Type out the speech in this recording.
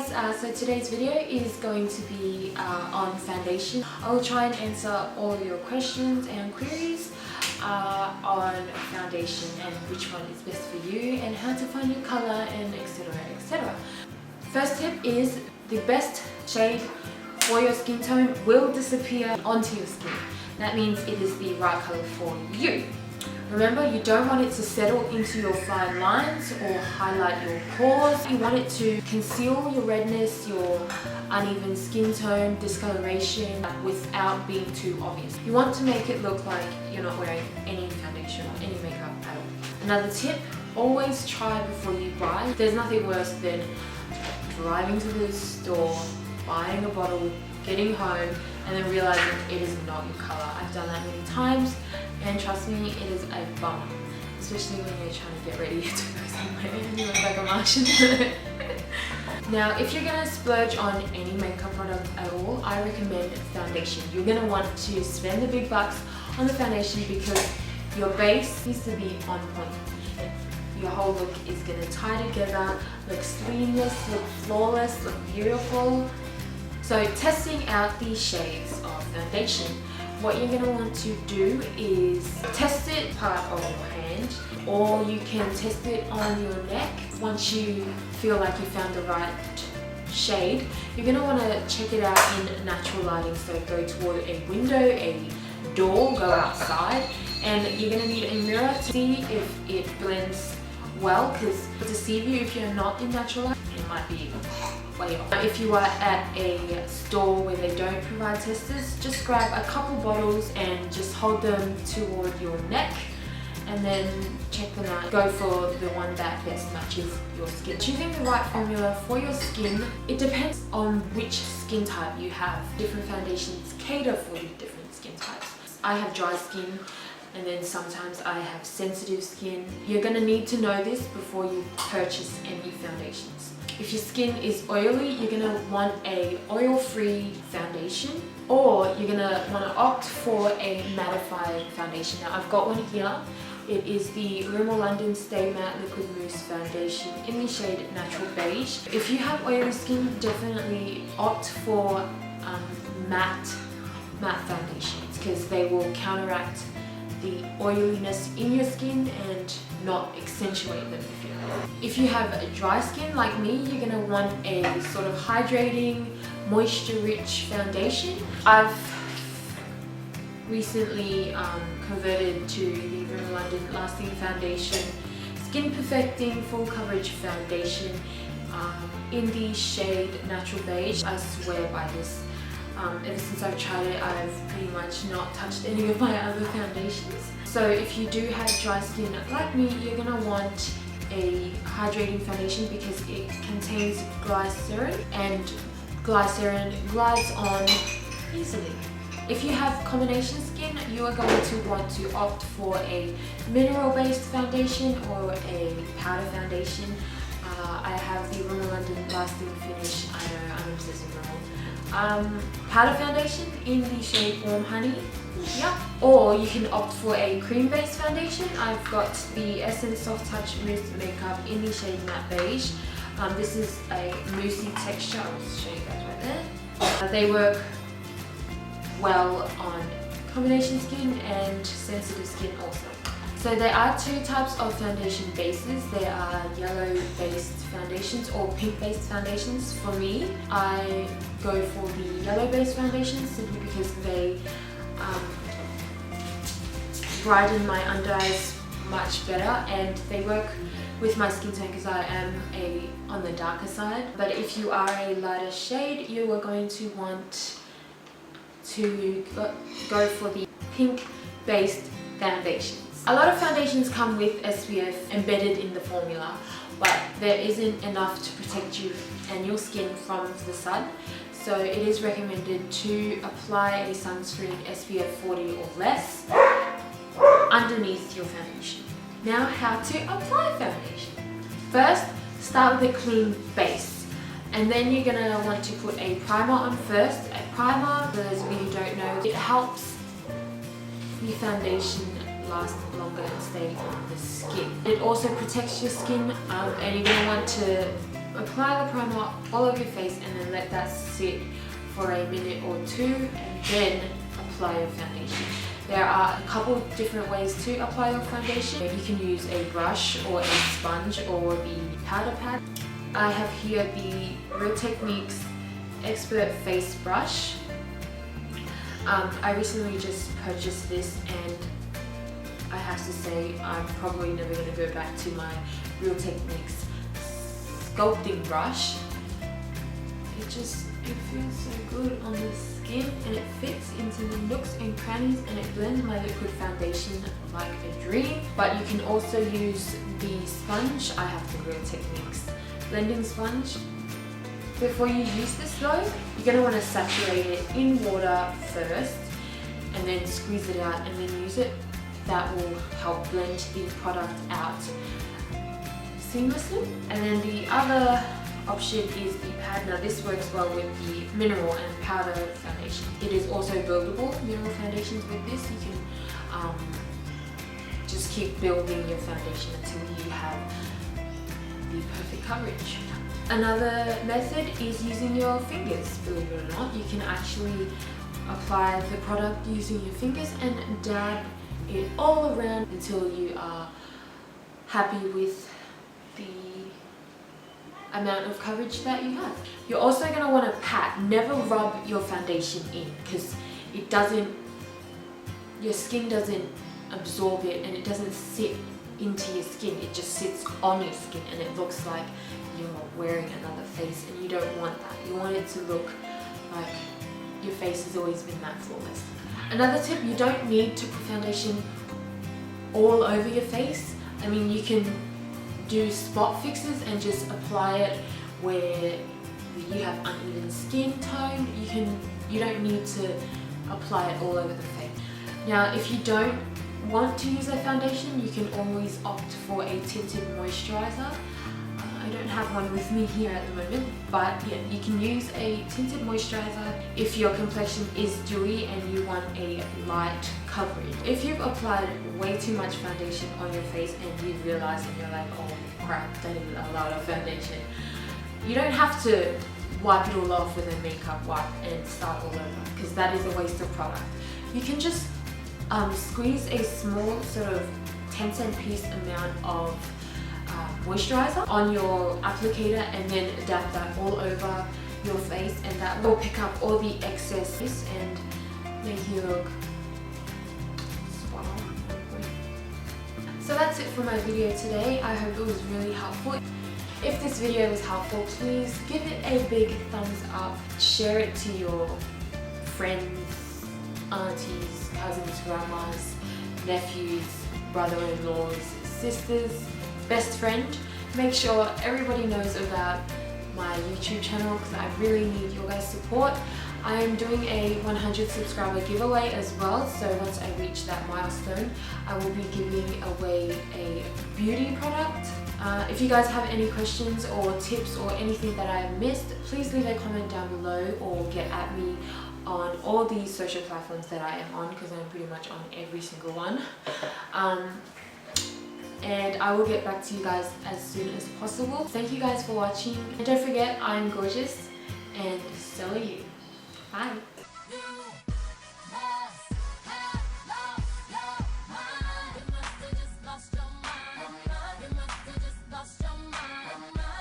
guys, so today's video is going to be on foundation. I will try and answer all of your questions and queries on foundation and which one is best for you and how to find your color and etc, etc. First tip is the best shade for your skin tone will disappear onto your skin. That means it is the right color for you. Remember, you don't want it to settle into your fine lines or highlight your pores. You want it to conceal your redness, your uneven skin tone, discoloration without being too obvious. You want to make it look like you're not wearing any foundation or any makeup at all. Another tip, always try before you buy. There's nothing worse than driving to the store, buying a bottle, getting home, and then realizing it is not your color. I've done that many times, and trust me, it is a bummer, especially when you're trying to get ready to go somewhere and you look like a Martian. Now, if you're gonna splurge on any makeup product at all, I recommend foundation. You're gonna want to spend the big bucks on the foundation because your base needs to be on point. Your whole look is gonna tie together, look seamless, look flawless, look beautiful. So testing out these shades of foundation, what you're going to want to do is test it part of your hand, or you can test it on your neck. Once you feel like you found the right shade, you're going to want to check it out in natural lighting. So go toward a window, a door, go outside, and you're going to need a mirror to see if it blends well, because to deceive you if you're not in natural light, it might be way off. If you are at a store where they don't provide testers, just grab a couple bottles and just hold them toward your neck and then check them out. Go for the one that best matches your skin. Choosing the right formula for your skin, it depends on which skin type you have. Different foundations cater for different skin types. I have dry skin, and then sometimes I have sensitive skin. You're gonna need to know this before you purchase any foundations. If your skin is oily, you're gonna want a oil-free foundation, or you're gonna wanna opt for a mattifying foundation. Now I've got one here. It is the Rimmel London Stay Matte Liquid Mousse Foundation in the shade Natural Beige. If you have oily skin, definitely opt for matte foundations because they will counteract the oiliness in your skin and not accentuate them. If you have a dry skin like me, you're going to want a sort of hydrating, moisture-rich foundation. I've recently converted to the Rimmel London Lasting Foundation Skin Perfecting Full Coverage Foundation in the shade Natural Beige. I swear by this. Ever since I've tried it, I've pretty much not touched any of my other foundations. So if you do have dry skin like me, you're going to want a hydrating foundation because it contains glycerin, and glycerin glides on easily. If you have combination skin, you are going to want to opt for a mineral-based foundation or a powder foundation. I have the Rimmel London Lasting Finish. I know, I'm obsessed with Rimmel. Powder foundation in the shade Warm Honey. Yeah. Or you can opt for a cream-based foundation. I've got the Essence Soft Touch Mousse Makeup in the shade Matte Beige. This is a moussey texture. I'll just show you guys right there. They work well on combination skin and sensitive skin also. So there are two types of foundation bases. There are yellow-based foundations or pink-based foundations. For me, I go for the yellow-based foundations simply because they brighten my under eyes much better, and they work with my skin tone because I am on the darker side. But if you are a lighter shade, you are going to want to go for the pink-based foundations. A lot of foundations come with SPF embedded in the formula, but there isn't enough to protect you and your skin from the sun. So it is recommended to apply a sunscreen SPF 40 or less underneath your foundation. Now, how to apply foundation. First, start with a clean base, and then you're going to want to put a primer on first. A primer, for those of you who don't know, it helps the foundation last longer and stay on the skin. It also protects your skin, and you're going to want to apply the primer all over your face and then let that sit for a minute or two and then apply your foundation. There are a couple different ways to apply your foundation. You can use a brush or a sponge or the powder pad. I have here the Real Techniques Expert Face Brush. I recently just purchased this and I have to say I'm probably never going to go back to my Real Techniques sculpting brush. It feels so good on the skin and it fits into the nooks and crannies and it blends my liquid foundation like a dream. But you can also use the sponge. I have the Real Techniques blending sponge. Before you use this though, you're going to want to saturate it in water first and then squeeze it out and then use it. That will help blend the product out seamlessly. And then the other option is the pad. Now this works well with the mineral and powder foundation. It is also buildable, mineral foundations with this. You can just keep building your foundation until you have the perfect coverage. Another method is using your fingers, believe it or not. You can actually apply the product using your fingers and dab it all around until you are happy with the amount of coverage that you have. You're also going to want to pat. Never rub your foundation in because your skin doesn't absorb it and it doesn't sit into your skin. It just sits on your skin and it looks like you're wearing another face and you don't want that. You want it to look like your face has always been that flawless. Another tip, you don't need to put foundation all over your face. I mean, you can do spot fixes and just apply it where you have uneven skin tone. You don't need to apply it all over the face. Now, if you don't want to use a foundation, you can always opt for a tinted moisturizer. I don't have one with me here at the moment, but yeah, you can use a tinted moisturizer if your complexion is dewy and you want a light coverage. If you've applied way too much foundation on your face and you realize and you're like, oh crap, that is a lot of foundation, you don't have to wipe it all off with a makeup wipe and start all over because that is a waste of product. You can just squeeze a small sort of 10-cent piece amount of moisturizer on your applicator and then dab that all over your face and that will pick up all the excess and make you look spot on. So that's it for my video today. I hope it was really helpful. If this video was helpful, please give it a big thumbs up, share it to your friends, aunties, cousins, grandmas, nephews, brother-in-laws, sisters, best friend. Make sure everybody knows about my YouTube channel because I really need your guys' support. I am doing a 100 subscriber giveaway as well, so once I reach that milestone, I will be giving away a beauty product. If you guys have any questions or tips or anything that I have missed, please leave a comment down below or get at me on all these social platforms that I am on because I'm pretty much on every single one. And I will get back to you guys as soon as possible. Thank you guys for watching. And don't forget, I am gorgeous and so are you. Bye.